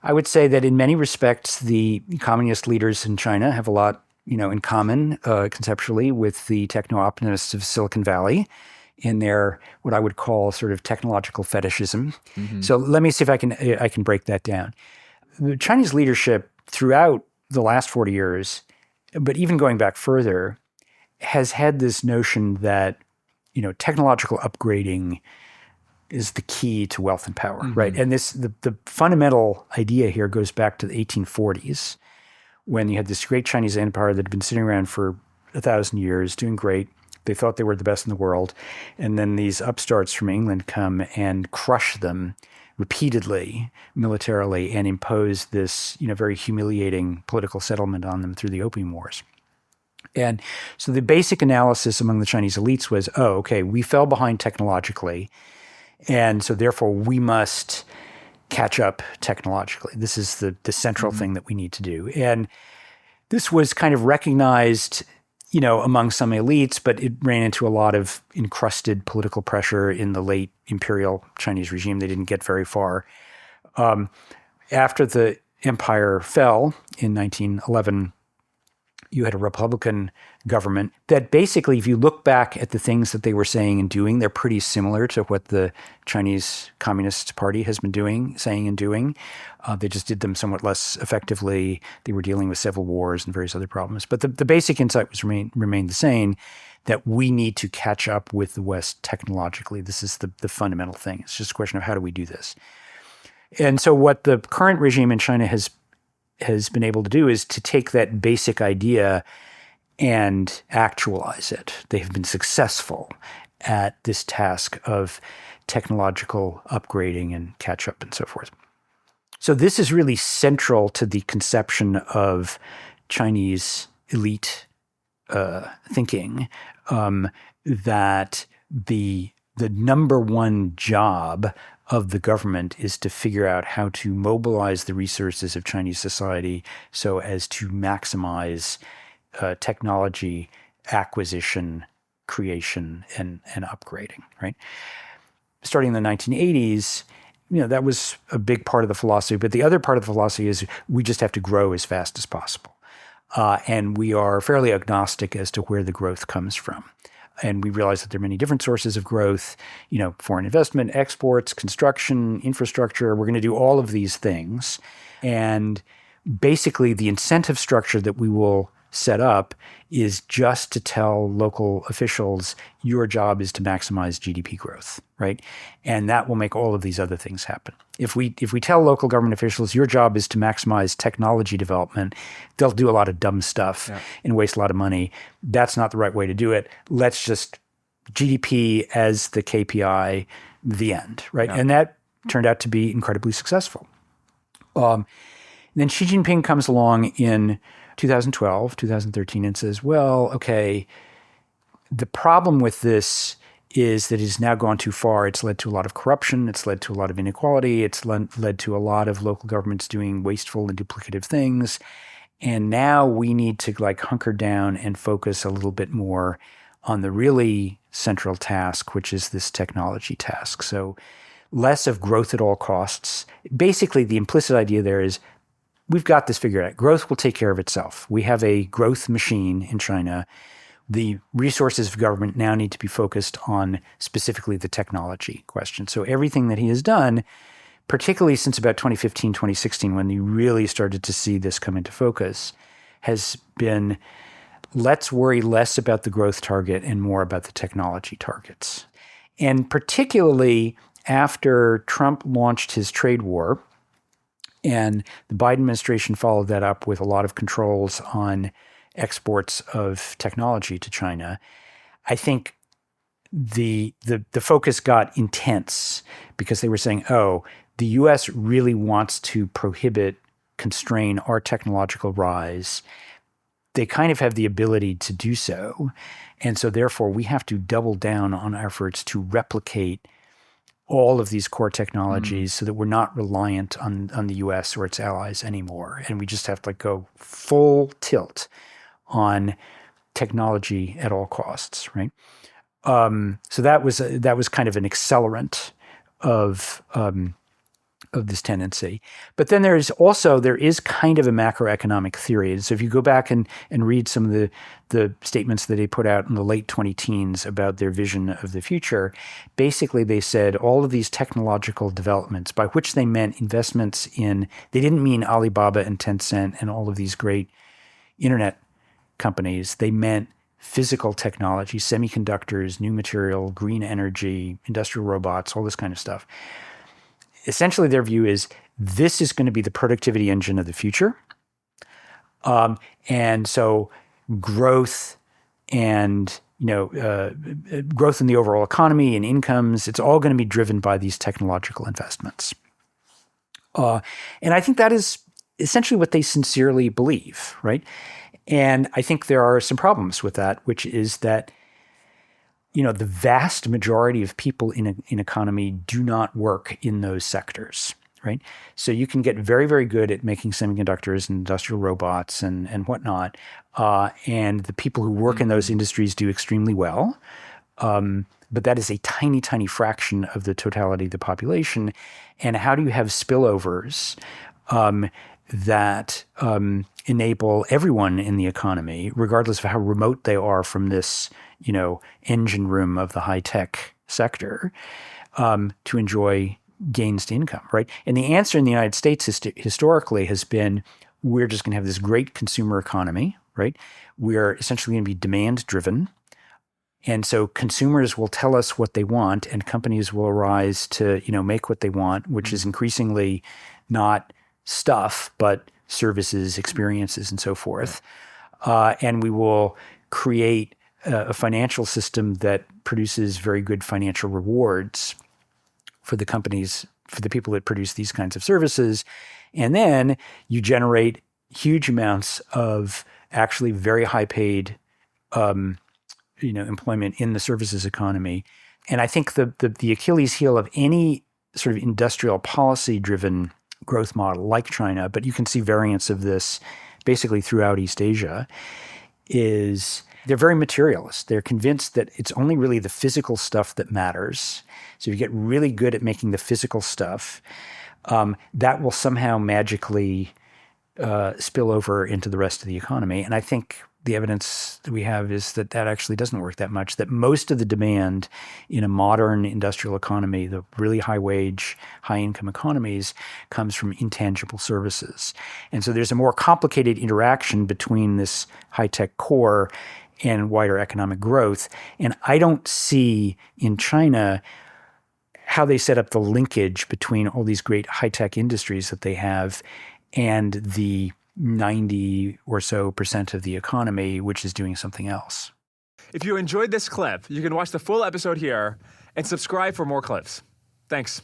I would say that in many respects, the communist leaders in China have a lot, in common conceptually with the techno-optimists of Silicon Valley in their what I would call sort of technological fetishism. So let me see if I can break that down. The Chinese leadership throughout the last 40 years, but even going back further, has had this notion that technological upgrading is the key to wealth and power, right? And the fundamental idea here goes back to the 1840s, when you had this great Chinese empire that had been sitting around for 1,000 years, doing great. They thought they were the best in the world. And then these upstarts from England come and crush them repeatedly, militarily, and impose this, very humiliating political settlement on them through the Opium Wars. And so the basic analysis among the Chinese elites was, we fell behind technologically, and so therefore we must catch up technologically. This is the central thing that we need to do. And this was kind of recognized among some elites, but it ran into a lot of encrusted political pressure in the late imperial Chinese regime. They didn't get very far. After the empire fell in 1911, you had a Republican government that basically, if you look back at the things that they were saying and doing, they're pretty similar to what the Chinese Communist Party has been saying and doing. They just did them somewhat less effectively. They were dealing with civil wars and various other problems. But the basic insight remained the same, that we need to catch up with the West technologically. This is the fundamental thing. It's just a question of how do we do this. And so what the current regime in China has been able to do is to take that basic idea and actualize it. They have been successful at this task of technological upgrading and catch up and so forth. So this is really central to the conception of Chinese elite thinking, that the number one job of the government is to figure out how to mobilize the resources of Chinese society so as to maximize technology acquisition, creation, and upgrading, right? Starting in the 1980s, that was a big part of the philosophy. But the other part of the philosophy is we just have to grow as fast as possible. And we are fairly agnostic as to where the growth comes from. And we realize that there are many different sources of growth, foreign investment, exports, construction, infrastructure. We're going to do all of these things. And basically the incentive structure that we will set up is just to tell local officials, your job is to maximize GDP growth, right? And that will make all of these other things happen. If we tell local government officials, your job is to maximize technology development, they'll do a lot of dumb stuff and waste a lot of money. That's not the right way to do it. Let's just GDP as the KPI, the end, right? Yeah. And that turned out to be incredibly successful. Then Xi Jinping comes along in 2012, 2013, and says, well, okay, the problem with this is that it has now gone too far. It's led to a lot of corruption. It's led to a lot of inequality. It's led to a lot of local governments doing wasteful and duplicative things. And now we need to hunker down and focus a little bit more on the really central task, which is this technology task. So less of growth at all costs. Basically, the implicit idea there is we've got this figured out. Growth will take care of itself. We have a growth machine in China. The resources of government now need to be focused on specifically the technology question. So everything that he has done, particularly since about 2015, 2016, when you really started to see this come into focus, has been let's worry less about the growth target and more about the technology targets. And particularly after Trump launched his trade war, and the Biden administration followed that up with a lot of controls on exports of technology to China, I think the focus got intense because they were saying, the U.S. really wants to constrain our technological rise. They kind of have the ability to do so. And so therefore we have to double down on our efforts to replicate all of these core technologies so that we're not reliant on the U.S. or its allies anymore. And we just have to go full tilt on technology at all costs, right? So that was kind of an accelerant of of this tendency. But then there is kind of a macroeconomic theory. And so if you go back and read some of the statements that they put out in the late 2010s about their vision of the future, basically they said all of these technological developments, by which they meant investments in, they didn't mean Alibaba and Tencent and all of these great internet companies. They meant physical technology, semiconductors, new material, green energy, industrial robots, all this kind of stuff. Essentially, their view is this is going to be the productivity engine of the future. And so growth and growth in the overall economy and incomes, it's all going to be driven by these technological investments. And I think that is essentially what they sincerely believe, right? And I think there are some problems with that, which is that, the vast majority of people in an economy do not work in those sectors, right? So you can get very, very good at making semiconductors and industrial robots and whatnot. And the people who work in those industries do extremely well. But that is a tiny, tiny fraction of the totality of the population. And how do you have spillovers that enable everyone in the economy, regardless of how remote they are from this, engine room of the high-tech sector, to enjoy gains to income, right? And the answer in the United States historically has been, we're just going to have this great consumer economy, right? We're essentially going to be demand-driven. And so consumers will tell us what they want, and companies will arise to, make what they want, which is increasingly not stuff, but services, experiences, and so forth. And we will create a financial system that produces very good financial rewards for the companies, for the people that produce these kinds of services. And then you generate huge amounts of actually very high paid employment in the services economy. And I think the Achilles heel of any sort of industrial policy driven growth model like China, but you can see variants of this basically throughout East Asia, is they're very materialist. They're convinced that it's only really the physical stuff that matters. So if you get really good at making the physical stuff, that will somehow magically spill over into the rest of the economy. And I think the evidence that we have is that actually doesn't work that much, that most of the demand in a modern industrial economy, the really high wage, high income economies, comes from intangible services. And so there's a more complicated interaction between this high-tech core and wider economic growth. And I don't see in China how they set up the linkage between all these great high-tech industries that they have and the 90% or so of the economy, which is doing something else. If you enjoyed this clip, you can watch the full episode here and subscribe for more clips. Thanks.